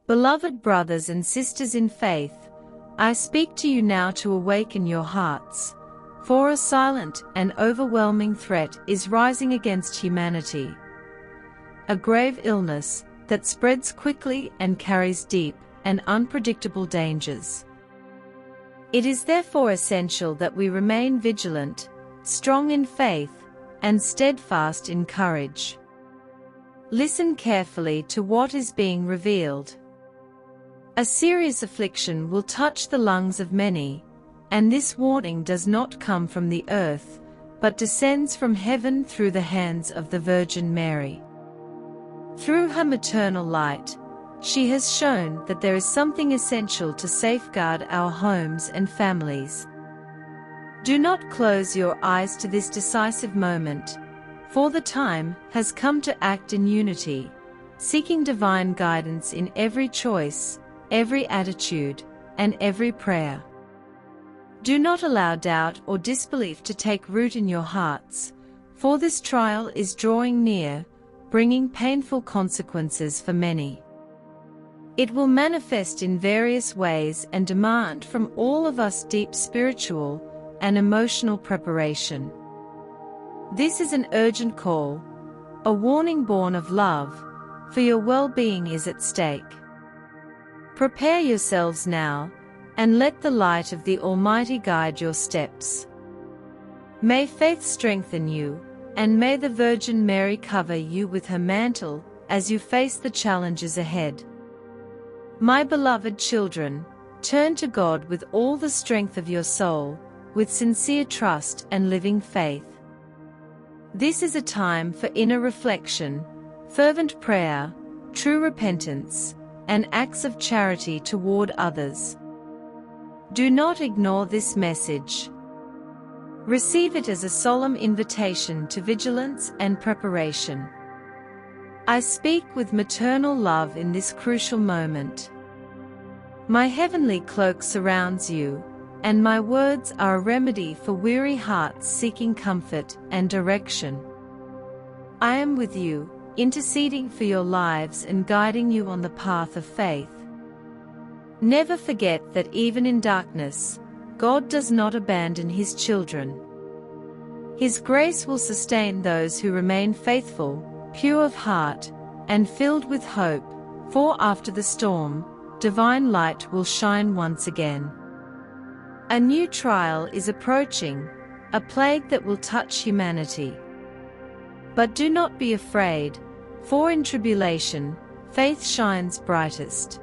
Beloved brothers and sisters in faith, I speak to you now to awaken your hearts, for a silent and overwhelming threat is rising against humanity. A grave illness that spreads quickly and carries deep and unpredictable dangers. It is therefore essential that we remain vigilant, strong in faith, and steadfast in courage. Listen carefully to what is being revealed. A serious affliction will touch the lungs of many, and this warning does not come from the earth, but descends from heaven through the hands of the Virgin Mary. Through her maternal light, she has shown that there is something essential to safeguard our homes and families. Do not close your eyes to this decisive moment, for the time has come to act in unity, seeking divine guidance in every choice, every attitude, and every prayer. Do not allow doubt or disbelief to take root in your hearts, for this trial is drawing near, bringing painful consequences for many. It will manifest in various ways and demand from all of us deep spiritual and emotional preparation. This is an urgent call, a warning born of love, for your well-being is at stake. Prepare yourselves now, and let the light of the Almighty guide your steps. May faith strengthen you, and may the Virgin Mary cover you with her mantle as you face the challenges ahead. My beloved children, turn to God with all the strength of your soul, with sincere trust and living faith. This is a time for inner reflection, fervent prayer, true repentance, and acts of charity toward others. Do not ignore this message. Receive it as a solemn invitation to vigilance and preparation. I speak with maternal love in this crucial moment. My heavenly cloak surrounds you, and my words are a remedy for weary hearts seeking comfort and direction. I am with you, interceding for your lives and guiding you on the path of faith. Never forget that even in darkness, God does not abandon His children. His grace will sustain those who remain faithful, pure of heart, and filled with hope, for after the storm, divine light will shine once again. A new trial is approaching, a plague that will touch humanity. But do not be afraid, for in tribulation, faith shines brightest.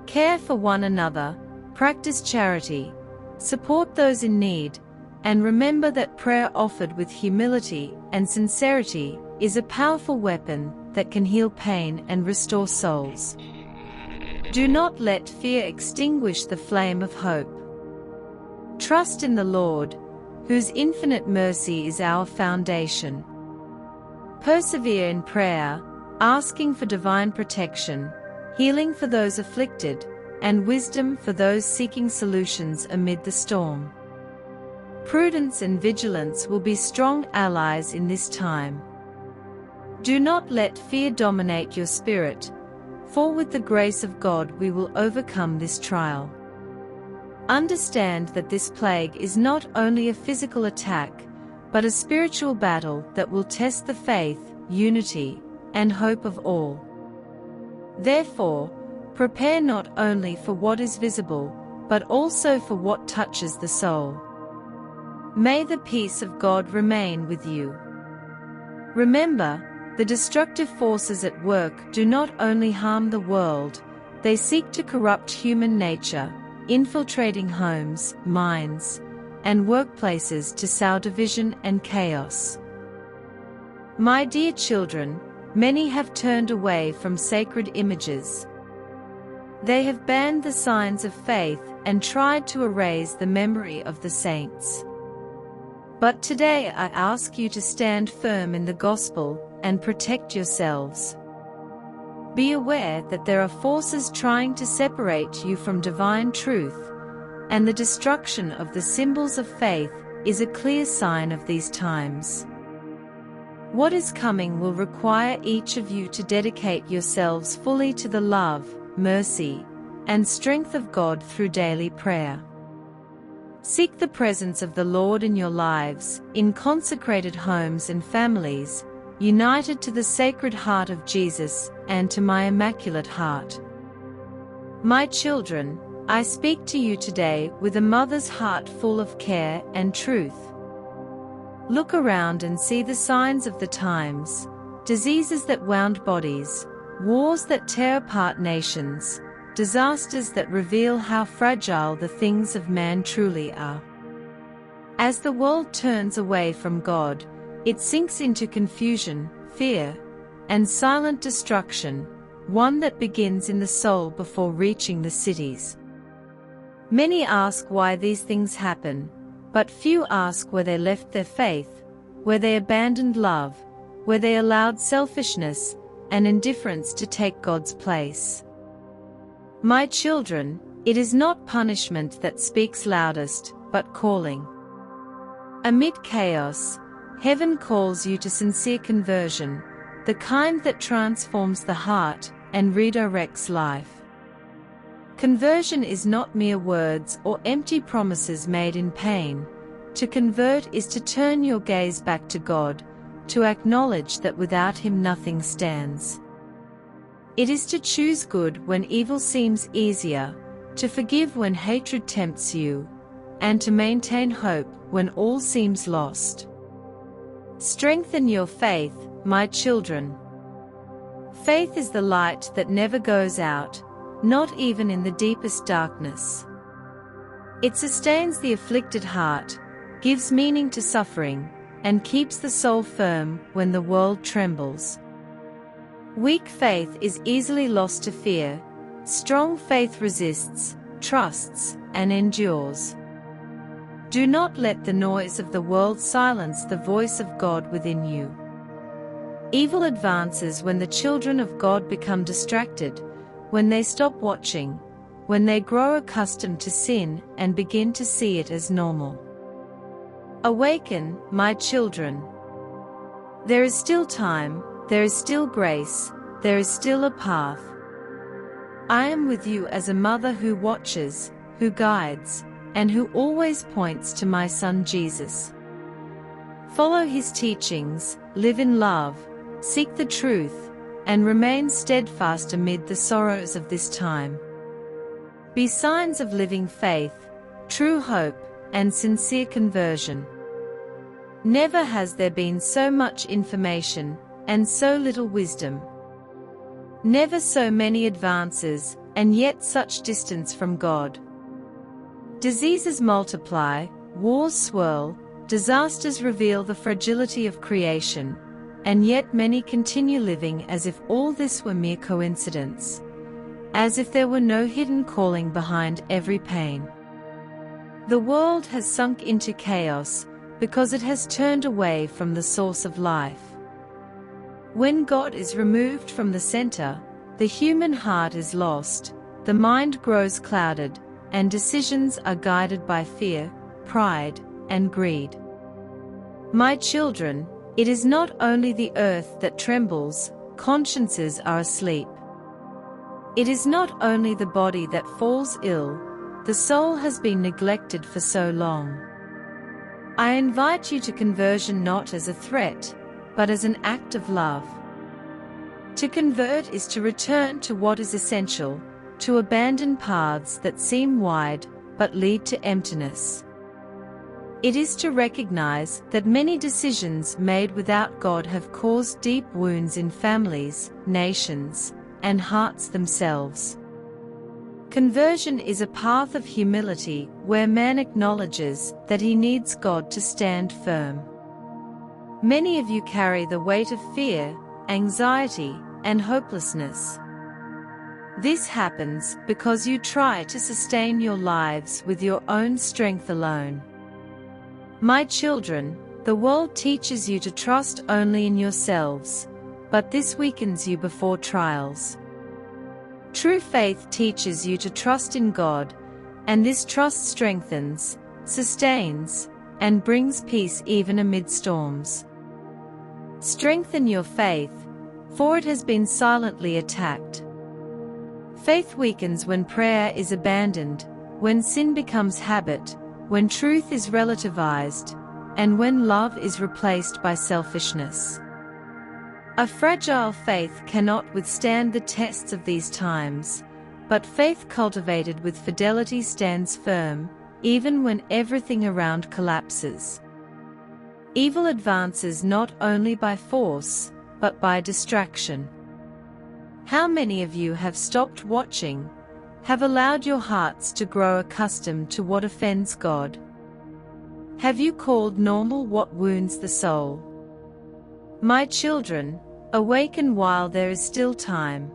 Care for one another, practice charity, support those in need, and remember that prayer offered with humility and sincerity is a powerful weapon that can heal pain and restore souls. Do not let fear extinguish the flame of hope. Trust in the Lord, whose infinite mercy is our foundation. Persevere in prayer, asking for divine protection, healing for those afflicted, and wisdom for those seeking solutions amid the storm. Prudence and vigilance will be strong allies in this time. Do not let fear dominate your spirit, for with the grace of God we will overcome this trial. Understand that this plague is not only a physical attack, but a spiritual battle that will test the faith, unity, and hope of all. Therefore, prepare not only for what is visible, but also for what touches the soul. May the peace of God remain with you. Remember, the destructive forces at work do not only harm the world, they seek to corrupt human nature, infiltrating homes, minds, and workplaces to sow division and chaos. My dear children, many have turned away from sacred images. They have banned the signs of faith and tried to erase the memory of the saints. But today I ask you to stand firm in the gospel and protect yourselves. Be aware that there are forces trying to separate you from divine truth, and the destruction of the symbols of faith is a clear sign of these times. What is coming will require each of you to dedicate yourselves fully to the love, mercy, and strength of God through daily prayer. Seek the presence of the Lord in your lives, in consecrated homes and families, united to the Sacred Heart of Jesus and to my Immaculate Heart. My children, I speak to you today with a mother's heart full of care and truth. Look around and see the signs of the times: diseases that wound bodies, wars that tear apart nations, disasters that reveal how fragile the things of man truly are. As the world turns away from God, it sinks into confusion, fear, and silent destruction, one that begins in the soul before reaching the cities. Many ask why these things happen, but few ask where they left their faith, where they abandoned love, where they allowed selfishness and indifference to take God's place. My children, it is not punishment that speaks loudest, but calling. Amid chaos, heaven calls you to sincere conversion, the kind that transforms the heart and redirects life. Conversion is not mere words or empty promises made in pain. To convert is to turn your gaze back to God, to acknowledge that without Him nothing stands. It is to choose good when evil seems easier, to forgive when hatred tempts you, and to maintain hope when all seems lost. Strengthen your faith, my children. Faith is the light that never goes out, not even in the deepest darkness. It sustains the afflicted heart, gives meaning to suffering, and keeps the soul firm when the world trembles. Weak faith is easily lost to fear. Strong faith resists, trusts, and endures. Do not let the noise of the world silence the voice of God within you. Evil advances when the children of God become distracted, when they stop watching, when they grow accustomed to sin and begin to see it as normal. Awaken, my children. There is still time, there is still grace, there is still a path. I am with you as a mother who watches, who guides, and who always points to my Son Jesus. Follow His teachings, live in love, seek the truth, and remain steadfast amid the sorrows of this time. Be signs of living faith, true hope, and sincere conversion. Never has there been so much information, and so little wisdom. Never so many advances, and yet such distance from God. Diseases multiply, wars swirl, disasters reveal the fragility of creation, and yet many continue living as if all this were mere coincidence, as if there were no hidden calling behind every pain. The world has sunk into chaos because it has turned away from the source of life. When God is removed from the center, the human heart is lost, the mind grows clouded, and decisions are guided by fear, pride, and greed. My children, it is not only the earth that trembles, consciences are asleep. It is not only the body that falls ill, the soul has been neglected for so long. I invite you to conversion not as a threat, but as an act of love. To convert is to return to what is essential, to abandon paths that seem wide but lead to emptiness. It is to recognize that many decisions made without God have caused deep wounds in families, nations, and hearts themselves. Conversion is a path of humility where man acknowledges that he needs God to stand firm. Many of you carry the weight of fear, anxiety, and hopelessness. This happens because you try to sustain your lives with your own strength alone. My children, the world teaches you to trust only in yourselves, but this weakens you before trials. True faith teaches you to trust in God, and this trust strengthens, sustains, and brings peace even amid storms. Strengthen your faith, for it has been silently attacked. Faith weakens when prayer is abandoned, when sin becomes habit, when truth is relativized, and when love is replaced by selfishness. A fragile faith cannot withstand the tests of these times, but faith cultivated with fidelity stands firm, even when everything around collapses. Evil advances not only by force, but by distraction. How many of you have stopped watching, have allowed your hearts to grow accustomed to what offends God? Have you called normal what wounds the soul? My children, awaken while there is still time.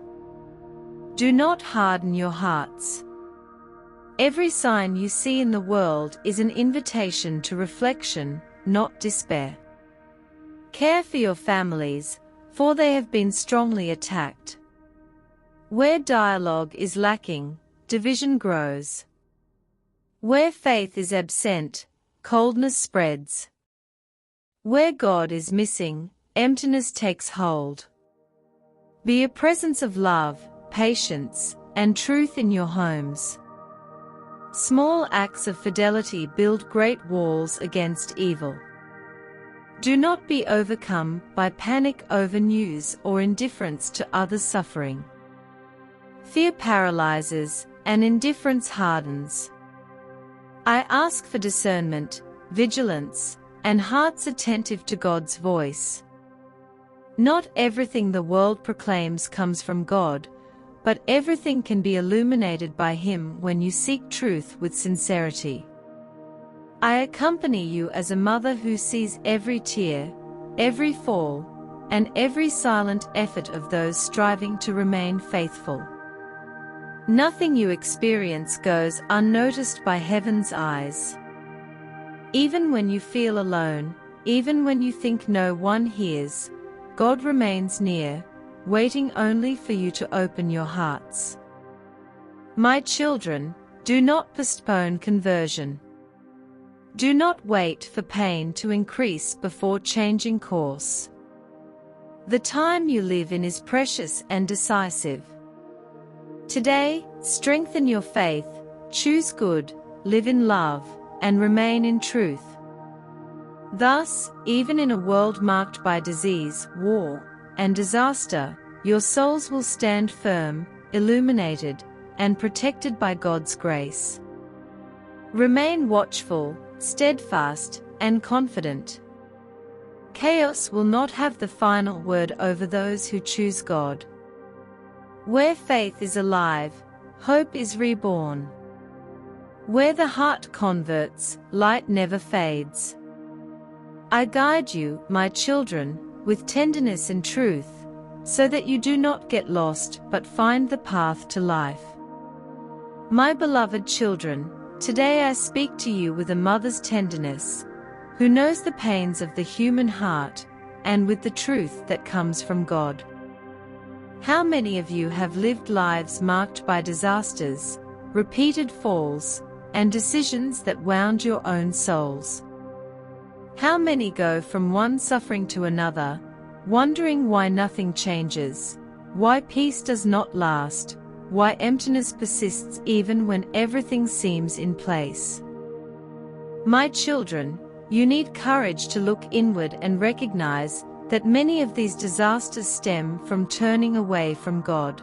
Do not harden your hearts. Every sign you see in the world is an invitation to reflection, not despair. Care for your families, for they have been strongly attacked. Where dialogue is lacking, division grows. Where faith is absent, coldness spreads. Where God is missing, emptiness takes hold. Be a presence of love, patience, and truth in your homes. Small acts of fidelity build great walls against evil. Do not be overcome by panic over news or indifference to others' suffering. Fear paralyzes, and indifference hardens. I ask for discernment, vigilance, and hearts attentive to God's voice. Not everything the world proclaims comes from God, but everything can be illuminated by Him when you seek truth with sincerity. I accompany you as a mother who sees every tear, every fall, and every silent effort of those striving to remain faithful. Nothing you experience goes unnoticed by heaven's eyes. Even when you feel alone, even when you think no one hears, God remains near, waiting only for you to open your hearts. My children, do not postpone conversion. Do not wait for pain to increase before changing course. The time you live in is precious and decisive. Today, strengthen your faith, choose good, live in love, and remain in truth. Thus, even in a world marked by disease, war, and disaster, your souls will stand firm, illuminated, and protected by God's grace. Remain watchful, steadfast, and confident. Chaos will not have the final word over those who choose God. Where faith is alive, hope is reborn. Where the heart converts, light never fades. I guide you, my children, with tenderness and truth, so that you do not get lost but find the path to life. My beloved children, today I speak to you with a mother's tenderness, who knows the pains of the human heart, and with the truth that comes from God. How many of you have lived lives marked by disasters, repeated falls, and decisions that wound your own souls? How many go from one suffering to another, wondering why nothing changes, why peace does not last, why emptiness persists even when everything seems in place? My children, you need courage to look inward and recognize that many of these disasters stem from turning away from God.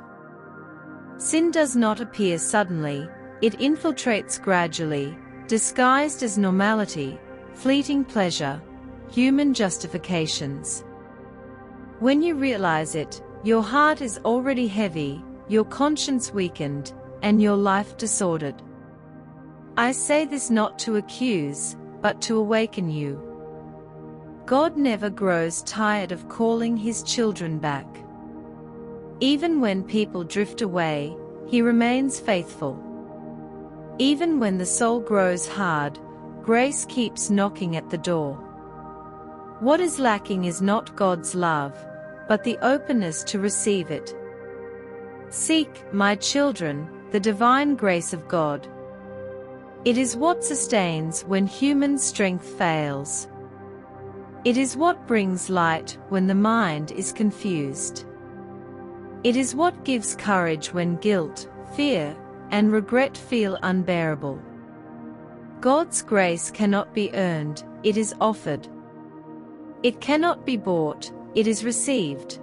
Sin does not appear suddenly, it infiltrates gradually, disguised as normality, fleeting pleasure, human justifications. When you realize it, your heart is already heavy, your conscience weakened, and your life disordered. I say this not to accuse, but to awaken you. God never grows tired of calling His children back. Even when people drift away, He remains faithful. Even when the soul grows hard, grace keeps knocking at the door. What is lacking is not God's love, but the openness to receive it. Seek, my children, the divine grace of God. It is what sustains when human strength fails. It is what brings light when the mind is confused. It is what gives courage when guilt, fear, and regret feel unbearable. God's grace cannot be earned, it is offered. It cannot be bought, it is received.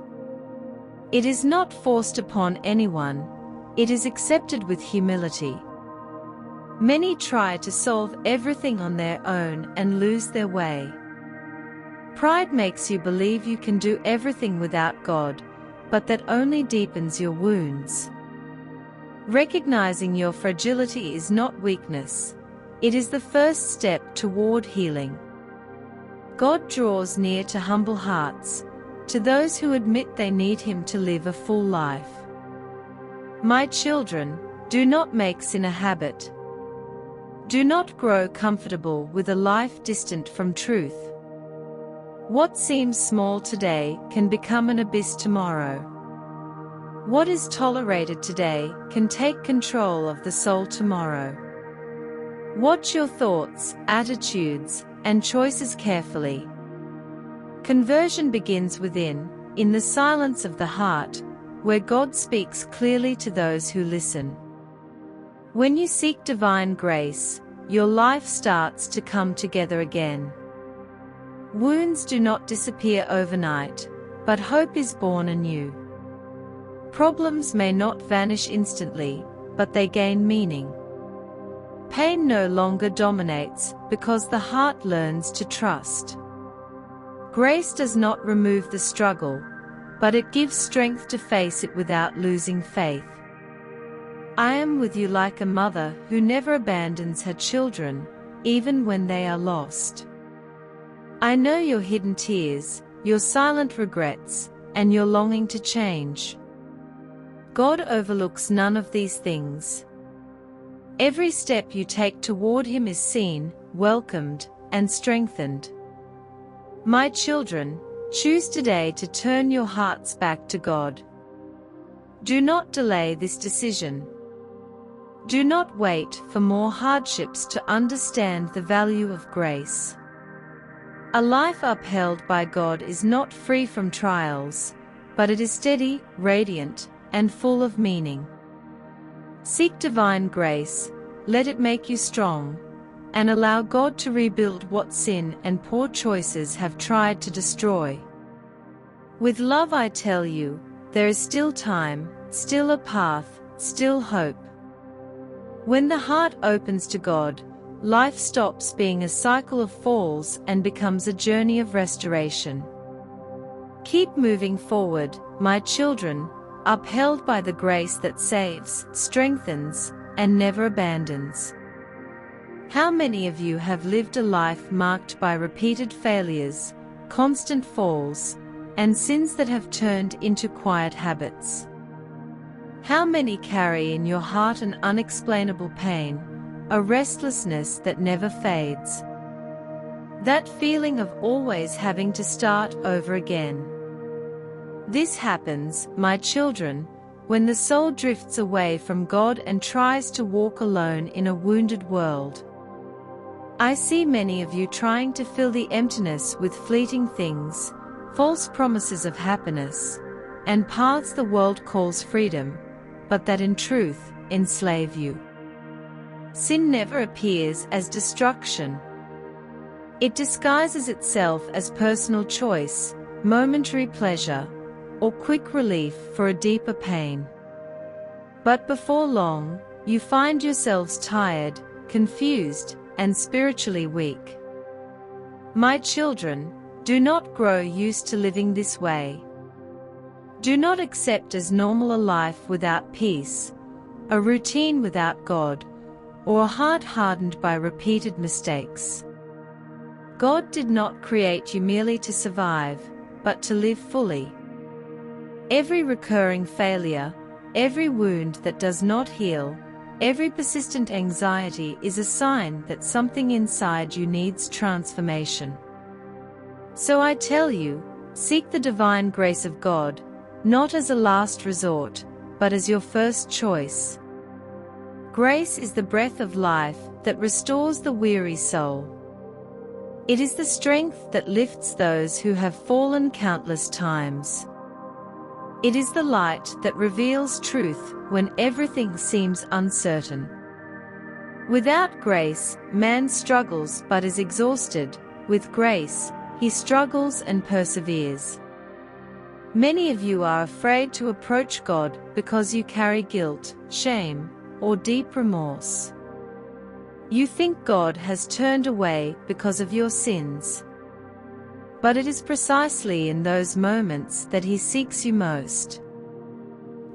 It is not forced upon anyone, it is accepted with humility. Many try to solve everything on their own and lose their way. Pride makes you believe you can do everything without God, but that only deepens your wounds. Recognizing your fragility is not weakness. It is the first step toward healing. God draws near to humble hearts, to those who admit they need Him to live a full life. My children, do not make sin a habit. Do not grow comfortable with a life distant from truth. What seems small today can become an abyss tomorrow. What is tolerated today can take control of the soul tomorrow. Watch your thoughts, attitudes, and choices carefully. Conversion begins within, in the silence of the heart, where God speaks clearly to those who listen. When you seek divine grace, your life starts to come together again. Wounds do not disappear overnight, but hope is born anew. Problems may not vanish instantly, but they gain meaning. Pain no longer dominates because the heart learns to trust. Grace does not remove the struggle, but it gives strength to face it without losing faith. I am with you like a mother who never abandons her children, even when they are lost. I know your hidden tears, your silent regrets, and your longing to change. God overlooks none of these things. Every step you take toward Him is seen, welcomed, and strengthened. My children, choose today to turn your hearts back to God. Do not delay this decision. Do not wait for more hardships to understand the value of grace. A life upheld by God is not free from trials, but it is steady, radiant, and full of meaning. Seek divine grace, let it make you strong, and allow God to rebuild what sin and poor choices have tried to destroy. With love I tell you, there is still time, still a path, still hope. When the heart opens to God, life stops being a cycle of falls and becomes a journey of restoration. Keep moving forward, my children, upheld by the grace that saves, strengthens, and never abandons. How many of you have lived a life marked by repeated failures, constant falls, and sins that have turned into quiet habits? How many carry in your heart an unexplainable pain, a restlessness that never fades? That feeling of always having to start over again. This happens, my children, when the soul drifts away from God and tries to walk alone in a wounded world. I see many of you trying to fill the emptiness with fleeting things, false promises of happiness, and paths the world calls freedom, but that in truth enslave you. Sin never appears as destruction. It disguises itself as personal choice, momentary pleasure, or quick relief for a deeper pain. But before long, you find yourselves tired, confused, and spiritually weak. My children, do not grow used to living this way. Do not accept as normal a life without peace, a routine without God, or a heart hardened by repeated mistakes. God did not create you merely to survive, but to live fully. Every recurring failure, every wound that does not heal, every persistent anxiety is a sign that something inside you needs transformation. So I tell you, seek the divine grace of God, not as a last resort, but as your first choice. Grace is the breath of life that restores the weary soul. It is the strength that lifts those who have fallen countless times. It is the light that reveals truth when everything seems uncertain. Without grace, man struggles but is exhausted. With grace, he struggles and perseveres. Many of you are afraid to approach God because you carry guilt, shame, or deep remorse. You think God has turned away because of your sins. But it is precisely in those moments that He seeks you most.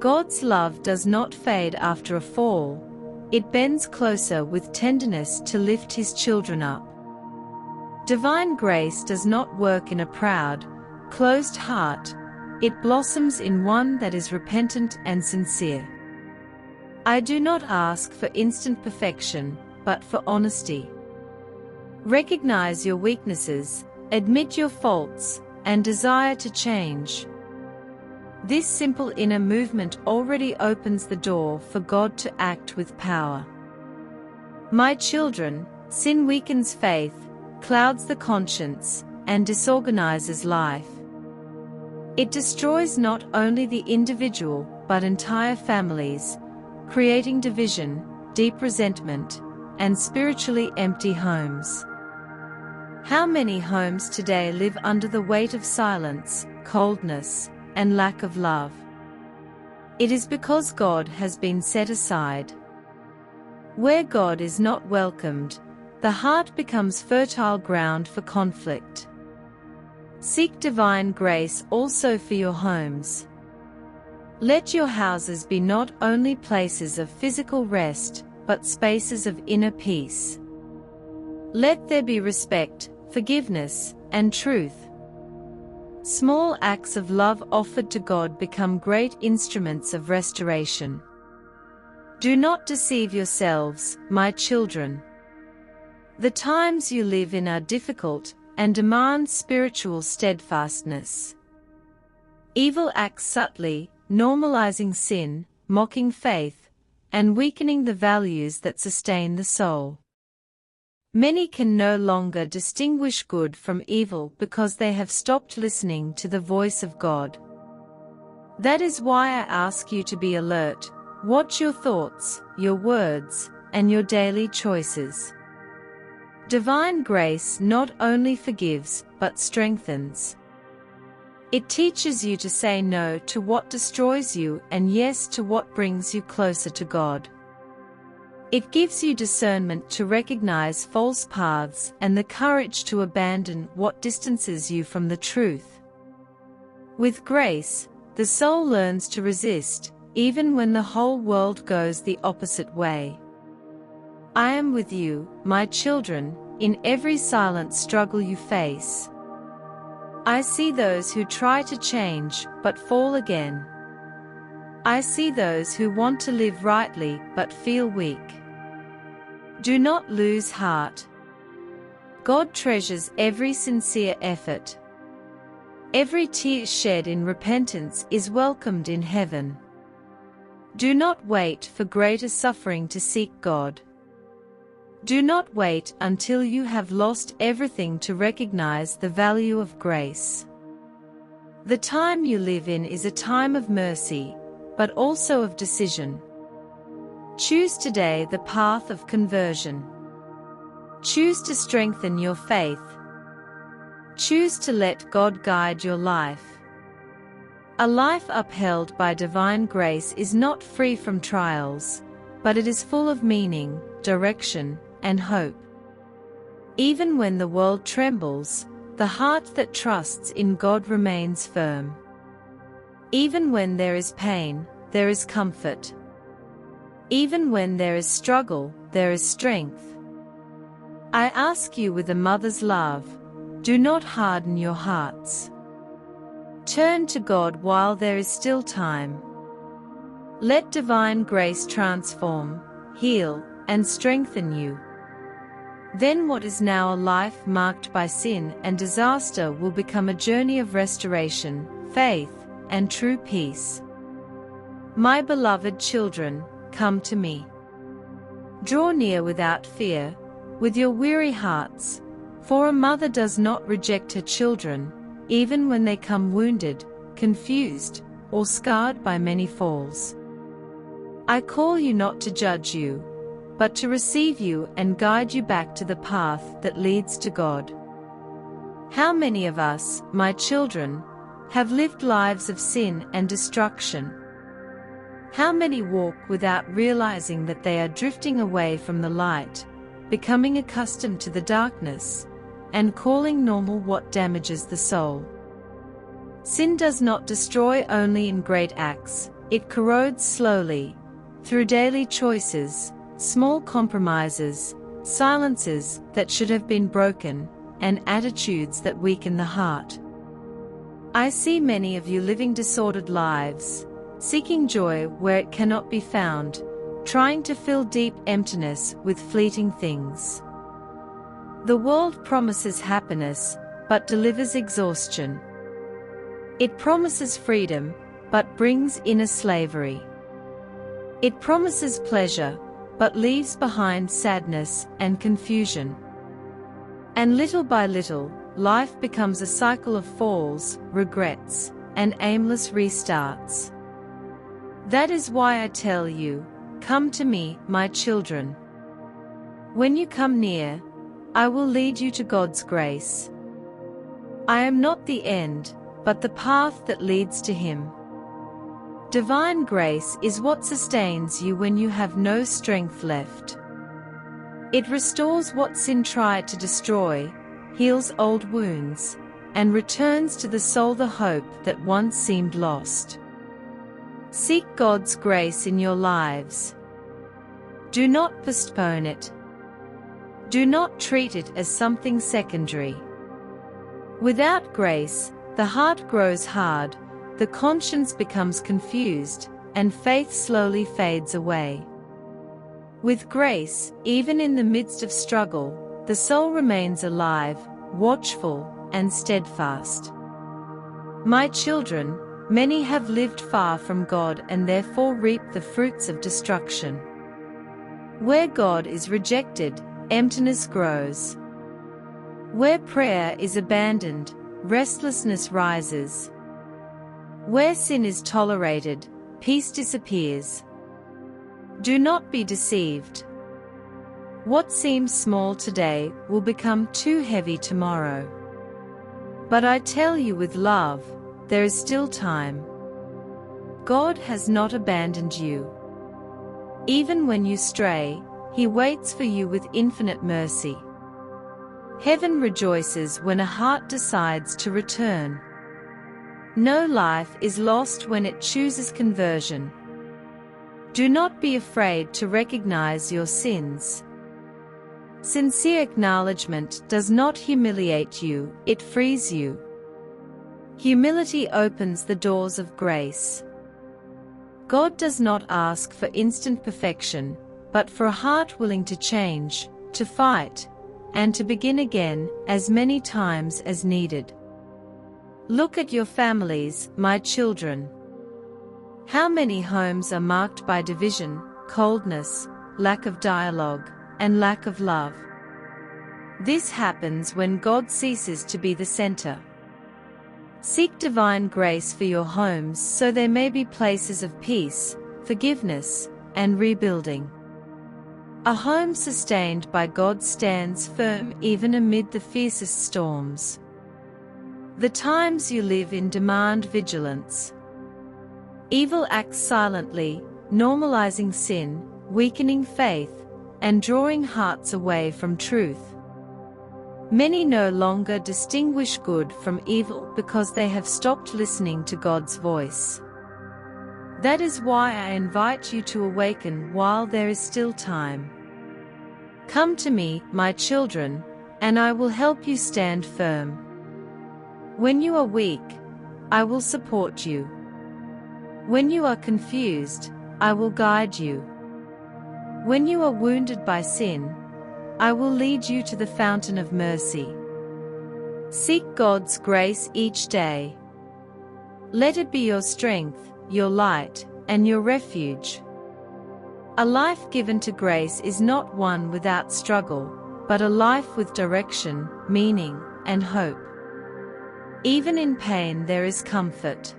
God's love does not fade after a fall. It bends closer with tenderness to lift His children up. Divine grace does not work in a proud, closed heart. It blossoms in one that is repentant and sincere. I do not ask for instant perfection, but for honesty. Recognize your weaknesses, admit your faults, and desire to change. This simple inner movement already opens the door for God to act with power. My children, sin weakens faith, clouds the conscience, and disorganizes life. It destroys not only the individual but entire families, creating division, deep resentment, and spiritually empty homes. How many homes today live under the weight of silence, coldness, and lack of love? It is because God has been set aside. Where God is not welcomed, the heart becomes fertile ground for conflict. Seek divine grace also for your homes. Let your houses be not only places of physical rest, but spaces of inner peace. Let there be respect, forgiveness, and truth. Small acts of love offered to God become great instruments of restoration. Do not deceive yourselves, my children. The times you live in are difficult and demand spiritual steadfastness. Evil acts subtly, normalizing sin, mocking faith, and weakening the values that sustain the soul. Many can no longer distinguish good from evil because they have stopped listening to the voice of God. That is why I ask you to be alert. Watch your thoughts, your words, and your daily choices. Divine grace not only forgives, but strengthens. It teaches you to say no to what destroys you and yes to what brings you closer to God. It gives you discernment to recognize false paths and the courage to abandon what distances you from the truth. With grace, the soul learns to resist, even when the whole world goes the opposite way. I am with you, my children, in every silent struggle you face. I see those who try to change but fall again. I see those who want to live rightly but feel weak. Do not lose heart. God treasures every sincere effort. Every tear shed in repentance is welcomed in heaven. Do not wait for greater suffering to seek God. Do not wait until you have lost everything to recognize the value of grace. The time you live in is a time of mercy, but also of decision. Choose today the path of conversion. Choose to strengthen your faith. Choose to let God guide your life. A life upheld by divine grace is not free from trials, but it is full of meaning, direction, and hope. Even when the world trembles, the heart that trusts in God remains firm. Even when there is pain, there is comfort. Even when there is struggle, there is strength. I ask you with a mother's love, do not harden your hearts. Turn to God while there is still time. Let divine grace transform, heal, and strengthen you. Then what is now a life marked by sin and disaster will become a journey of restoration, faith, and true peace. My beloved children, come to me. Draw near without fear, with your weary hearts, for a mother does not reject her children, even when they come wounded, confused, or scarred by many falls. I call you not to judge you, but to receive you and guide you back to the path that leads to God. How many of us, my children, have lived lives of sin and destruction? How many walk without realizing that they are drifting away from the light, becoming accustomed to the darkness, and calling normal what damages the soul? Sin does not destroy only in great acts, it corrodes slowly, through daily choices, small compromises, silences that should have been broken, and attitudes that weaken the heart. I see many of you living disordered lives, seeking joy where it cannot be found, trying to fill deep emptiness with fleeting things. The world promises happiness, but delivers exhaustion. It promises freedom, but brings inner slavery. It promises pleasure, but leaves behind sadness and confusion. And little by little, life becomes a cycle of falls, regrets, and aimless restarts. That is why I tell you, come to me, my children. When you come near, I will lead you to God's grace. I am not the end, but the path that leads to Him. Divine grace is what sustains you when you have no strength left. It restores what sin tried to destroy, heals old wounds, and returns to the soul the hope that once seemed lost. Seek God's grace in your lives. Do not postpone it. Do not treat it as something secondary. Without grace, the heart grows hard, the conscience becomes confused, and faith slowly fades away. With grace, even in the midst of struggle, the soul remains alive, watchful, and steadfast. My children, many have lived far from God and therefore reap the fruits of destruction. Where God is rejected, emptiness grows. Where prayer is abandoned, restlessness rises. Where sin is tolerated, peace disappears. Do not be deceived. What seems small today will become too heavy tomorrow. But I tell you with love, there is still time. God has not abandoned you. Even when you stray, He waits for you with infinite mercy. Heaven rejoices when a heart decides to return. No life is lost when it chooses conversion. Do not be afraid to recognize your sins. Sincere acknowledgement does not humiliate you, it frees you. Humility opens the doors of grace. God does not ask for instant perfection, but for a heart willing to change, to fight, and to begin again as many times as needed. Look at your families, my children. How many homes are marked by division, coldness, lack of dialogue, and lack of love? This happens when God ceases to be the center. Seek divine grace for your homes so they may be places of peace, forgiveness, and rebuilding. A home sustained by God stands firm even amid the fiercest storms. The times you live in demand vigilance. Evil acts silently, normalizing sin, weakening faith, and drawing hearts away from truth. Many no longer distinguish good from evil because they have stopped listening to God's voice. That is why I invite you to awaken while there is still time. Come to me, my children, and I will help you stand firm. When you are weak, I will support you. When you are confused, I will guide you. When you are wounded by sin, I will lead you to the fountain of mercy. Seek God's grace each day. Let it be your strength, your light, and your refuge. A life given to grace is not one without struggle, but a life with direction, meaning, and hope. Even in pain there is comfort.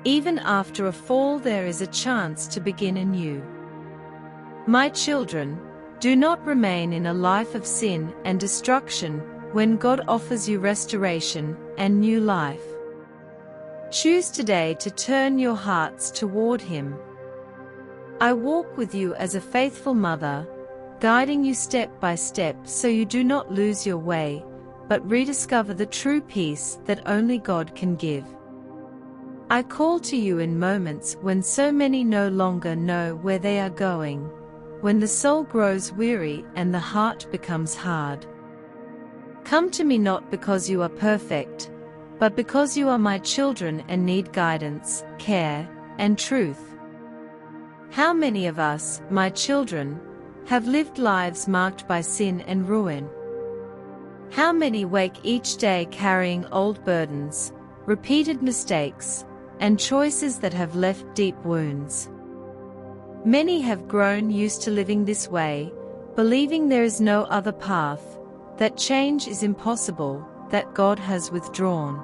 Even after a fall, there is a chance to begin anew. My children, do not remain in a life of sin and destruction when God offers you restoration and new life. Choose today to turn your hearts toward Him. I walk with you as a faithful mother, guiding you step by step so you do not lose your way, but rediscover the true peace that only God can give. I call to you in moments when so many no longer know where they are going, when the soul grows weary and the heart becomes hard. Come to me not because you are perfect, but because you are my children and need guidance, care, and truth. How many of us, my children, have lived lives marked by sin and ruin? How many wake each day carrying old burdens, repeated mistakes, and choices that have left deep wounds? Many have grown used to living this way, believing there is no other path, that change is impossible, that God has withdrawn.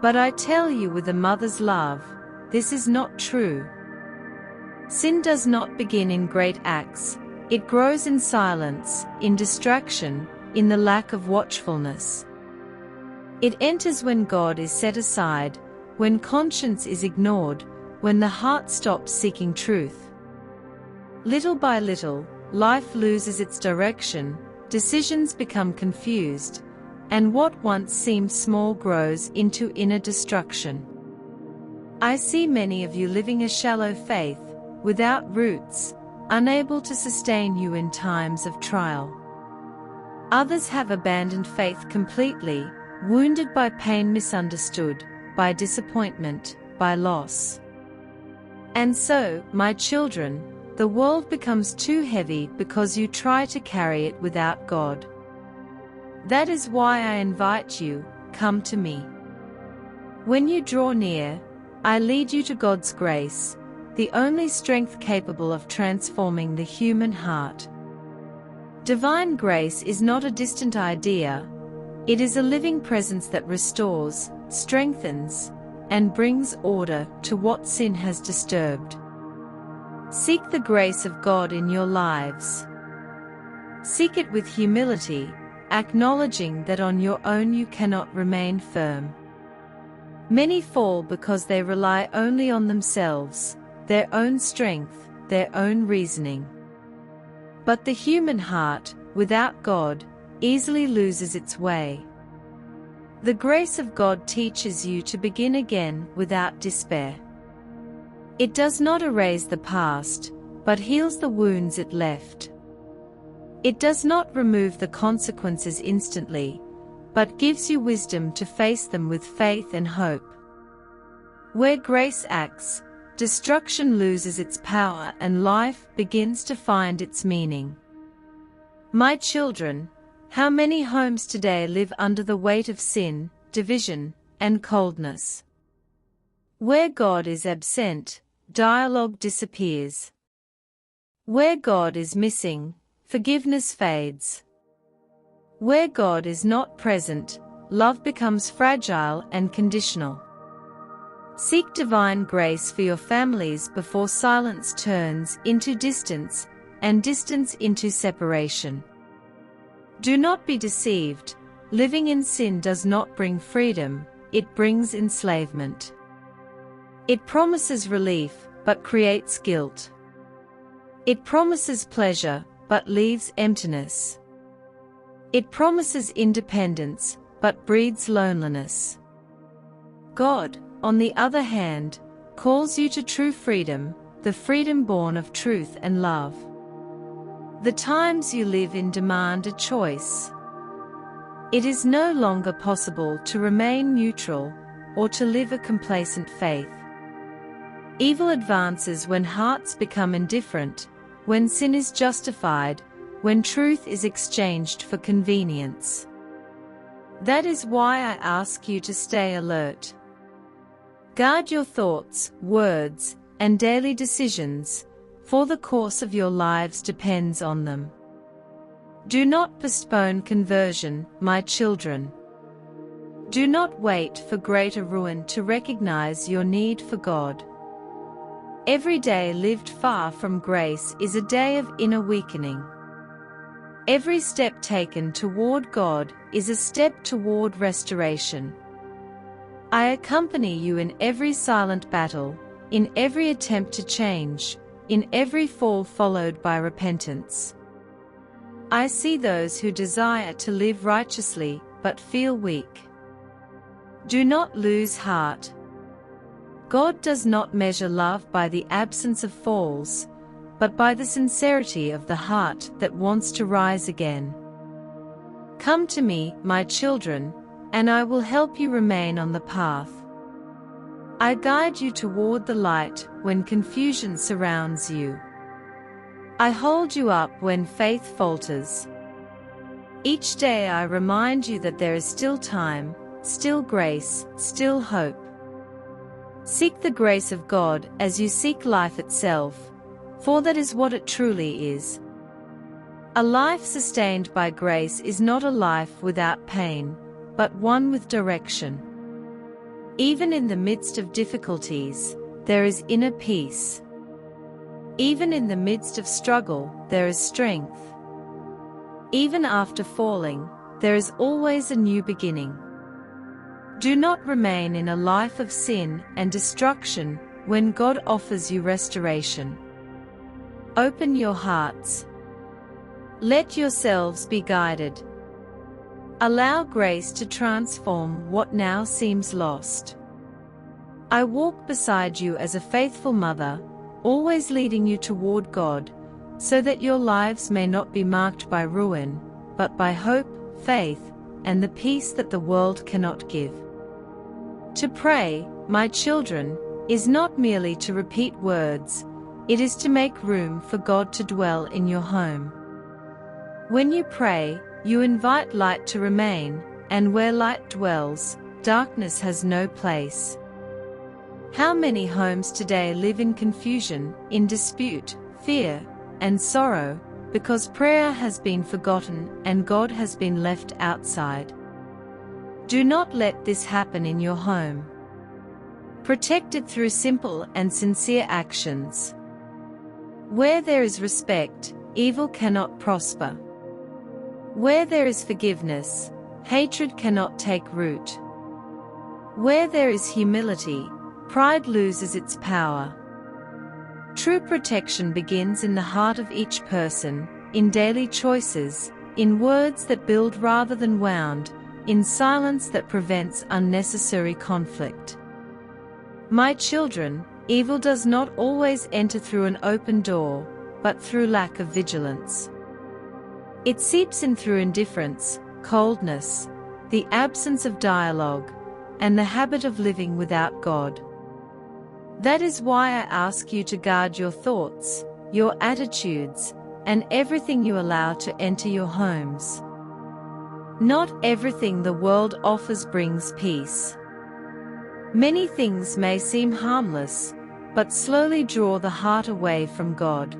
But I tell you with a mother's love, this is not true. Sin does not begin in great acts, it grows in silence, in distraction, in the lack of watchfulness. It enters when God is set aside, when conscience is ignored, when the heart stops seeking truth. Little by little, life loses its direction, decisions become confused, and what once seemed small grows into inner destruction. I see many of you living a shallow faith, without roots, unable to sustain you in times of trial. Others have abandoned faith completely, wounded by pain, misunderstood, by disappointment, by loss. And so, my children, the world becomes too heavy because you try to carry it without God. That is why I invite you, come to me. When you draw near, I lead you to God's grace, the only strength capable of transforming the human heart. Divine grace is not a distant idea, it is a living presence that restores, strengthens, and brings order to what sin has disturbed. Seek the grace of God in your lives. Seek it with humility, acknowledging that on your own you cannot remain firm. Many fall because they rely only on themselves, their own strength, their own reasoning. But the human heart, without God, easily loses its way. The grace of God teaches you to begin again without despair. It does not erase the past, but heals the wounds it left. It does not remove the consequences instantly, but gives you wisdom to face them with faith and hope. Where grace acts, destruction loses its power and life begins to find its meaning. My children, how many homes today live under the weight of sin, division, and coldness? Where God is absent, dialogue disappears. Where God is missing, forgiveness fades. Where God is not present, love becomes fragile and conditional. Seek divine grace for your families before silence turns into distance, and distance into separation. Do not be deceived, living in sin does not bring freedom, it brings enslavement. It promises relief, but creates guilt. It promises pleasure, but leaves emptiness. It promises independence, but breeds loneliness. God, on the other hand, calls you to true freedom, the freedom born of truth and love. The times you live in demand a choice. It is no longer possible to remain neutral, or to live a complacent faith. Evil advances when hearts become indifferent, when sin is justified, when truth is exchanged for convenience. That is why I ask you to stay alert. Guard your thoughts, words, and daily decisions, for the course of your lives depends on them. Do not postpone conversion, my children. Do not wait for greater ruin to recognize your need for God. Every day lived far from grace is a day of inner weakening. Every step taken toward God is a step toward restoration. I accompany you in every silent battle, in every attempt to change, in every fall followed by repentance. I see those who desire to live righteously but feel weak. Do not lose heart. God does not measure love by the absence of falls, but by the sincerity of the heart that wants to rise again. Come to me, my children, and I will help you remain on the path. I guide you toward the light when confusion surrounds you. I hold you up when faith falters. Each day I remind you that there is still time, still grace, still hope. Seek the grace of God as you seek life itself, for that is what it truly is. A life sustained by grace is not a life without pain, but one with direction. Even in the midst of difficulties, there is inner peace. Even in the midst of struggle, there is strength. Even after falling, there is always a new beginning. Do not remain in a life of sin and destruction when God offers you restoration. Open your hearts. Let yourselves be guided. Allow grace to transform what now seems lost. I walk beside you as a faithful mother, always leading you toward God, so that your lives may not be marked by ruin, but by hope, faith, and the peace that the world cannot give. To pray, my children, is not merely to repeat words, it is to make room for God to dwell in your home. When you pray, you invite light to remain, and where light dwells, darkness has no place. How many homes today live in confusion, in dispute, fear, and sorrow, because prayer has been forgotten and God has been left outside? Do not let this happen in your home. Protect it through simple and sincere actions. Where there is respect, evil cannot prosper. Where there is forgiveness, hatred cannot take root. Where there is humility, pride loses its power. True protection begins in the heart of each person, in daily choices, in words that build rather than wound, in silence that prevents unnecessary conflict. My children, evil does not always enter through an open door, but through lack of vigilance. It seeps in through indifference, coldness, the absence of dialogue, and the habit of living without God. That is why I ask you to guard your thoughts, your attitudes, and everything you allow to enter your homes. Not everything the world offers brings peace. Many things may seem harmless, but slowly draw the heart away from God.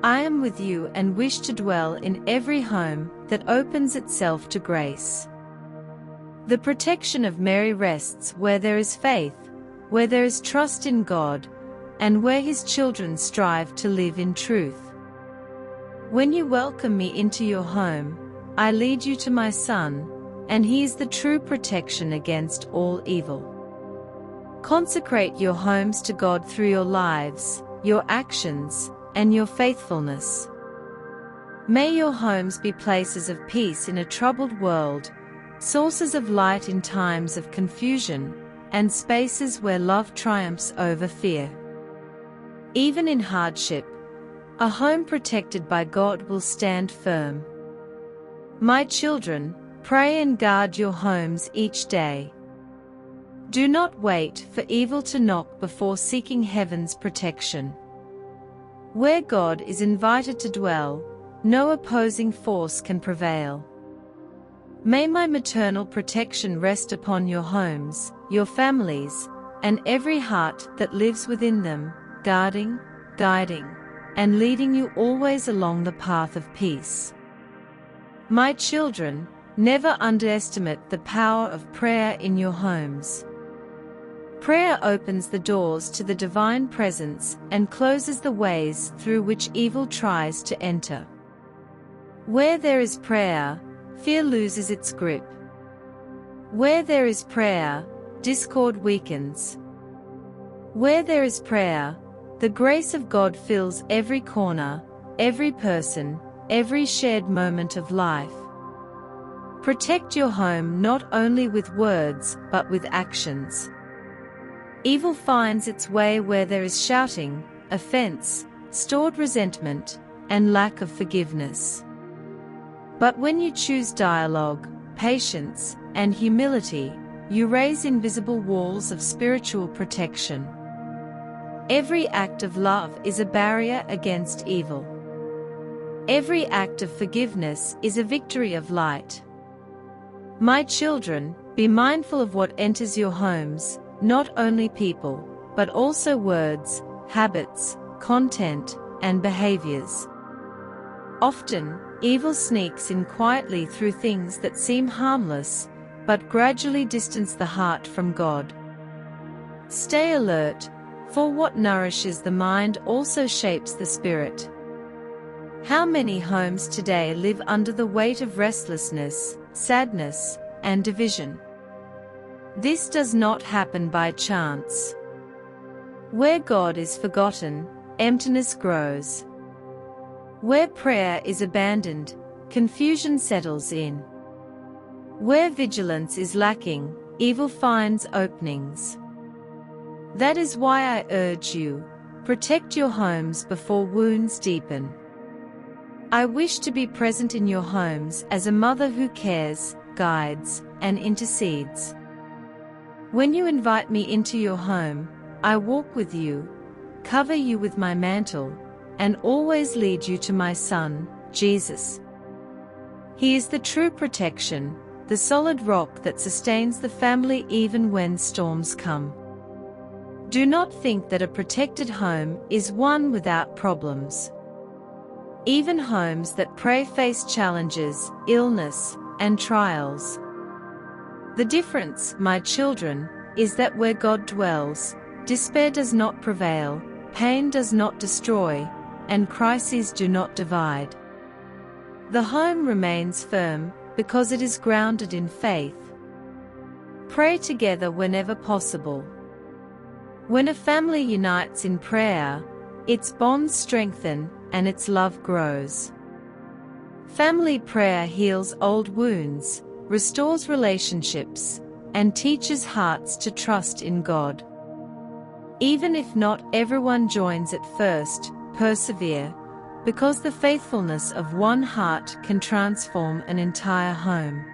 I am with you and wish to dwell in every home that opens itself to grace. The protection of Mary rests where there is faith, where there is trust in God, and where His children strive to live in truth. When you welcome me into your home, I lead you to my Son, and He is the true protection against all evil. Consecrate your homes to God through your lives, your actions, and your faithfulness. May your homes be places of peace in a troubled world, sources of light in times of confusion, and spaces where love triumphs over fear. Even in hardship, a home protected by God will stand firm. My children, pray and guard your homes each day. Do not wait for evil to knock before seeking heaven's protection. Where God is invited to dwell, no opposing force can prevail. May my maternal protection rest upon your homes, your families, and every heart that lives within them, guarding, guiding, and leading you always along the path of peace. My children, Never underestimate the power of prayer in your homes. Prayer opens the doors to the divine presence and closes the ways through which evil tries to enter. Where there is prayer, fear loses its grip. Where there is prayer, discord weakens. Where there is prayer, the grace of God fills every corner, every person, every shared moment of life. Protect your home not only with words but with actions. Evil finds its way where there is shouting, offense, stored resentment, and lack of forgiveness. But when you choose dialogue, patience, and humility, you raise invisible walls of spiritual protection. Every act of love is a barrier against evil. Every act of forgiveness is a victory of light. My children, be mindful of what enters your homes, not only people, but also words, habits, content, and behaviors. Often, evil sneaks in quietly through things that seem harmless, but gradually distance the heart from God. Stay alert, for what nourishes the mind also shapes the spirit. How many homes today live under the weight of restlessness, sadness, and division? This does not happen by chance. Where God is forgotten, emptiness grows. Where prayer is abandoned, confusion settles in. Where vigilance is lacking, evil finds openings. That is why I urge you, protect your homes before wounds deepen. I wish to be present in your homes as a mother who cares, guides, and intercedes. When you invite me into your home, I walk with you, cover you with my mantle, and always lead you to my Son, Jesus. He is the true protection, the solid rock that sustains the family even when storms come. Do not think that a protected home is one without problems. Even homes that pray face challenges, illness, and trials. The difference, my children, is that where God dwells, despair does not prevail, pain does not destroy, and crises do not divide. The home remains firm because it is grounded in faith. Pray together whenever possible. When a family unites in prayer, its bonds strengthen and its love grows. Family prayer heals old wounds, restores relationships, and teaches hearts to trust in God. Even if not everyone joins at first, persevere, because the faithfulness of one heart can transform an entire home.